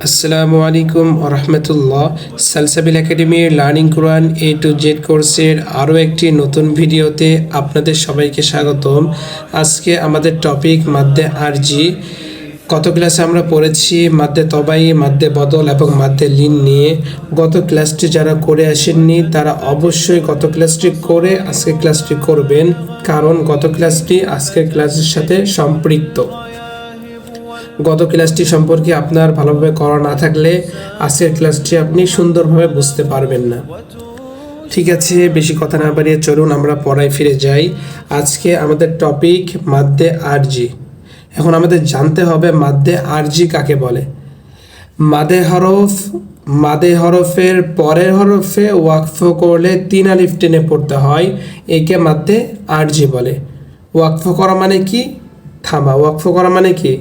আসসালামু আলাইকুম রহমতুল্লাহ। সালসাবিল একাডেমির learning Quran A to Z কোর্সের আরও একটি নতুন ভিডিওতে আপনাদের সবাইকে স্বাগতম। আজকে আমাদের টপিক মাদ্দে আরজি। গত ক্লাসে আমরা পড়েছি মাদ্দে তবাই, মাদ্দে বদল এবং মাদ্দে লিন নিয়ে। গত ক্লাসটি যারা করে আসেননি তারা অবশ্যই গত ক্লাসটি করে আজকের ক্লাসটি করবেন, কারণ গত ক্লাসটি আজকের ক্লাসের সাথে সম্পৃক্ত। গত ক্লাসটি সম্পর্কে আপনার ভালোভাবে করা না থাকলে আজকের ক্লাসটি আপনি সুন্দরভাবে বুঝতে পারবেন না। ঠিক আছে, বেশি কথা না বাড়িয়ে চলুন আমরা পড়ায় ফিরে যাই। আজকে আমাদের টপিক মাদ্দে আরজি। এখন আমাদের জানতে হবে মাদ্দে আরজি কাকে বলে। মাদে হরফের পরের হরফে ওয়াকফ করলে 3 আলিফ টেনে পড়তে হয়, একে মাদ্দে আরজি বলে। ওয়াকফ করা মানে কি? থামা। ওয়াকফ করা মানে কি?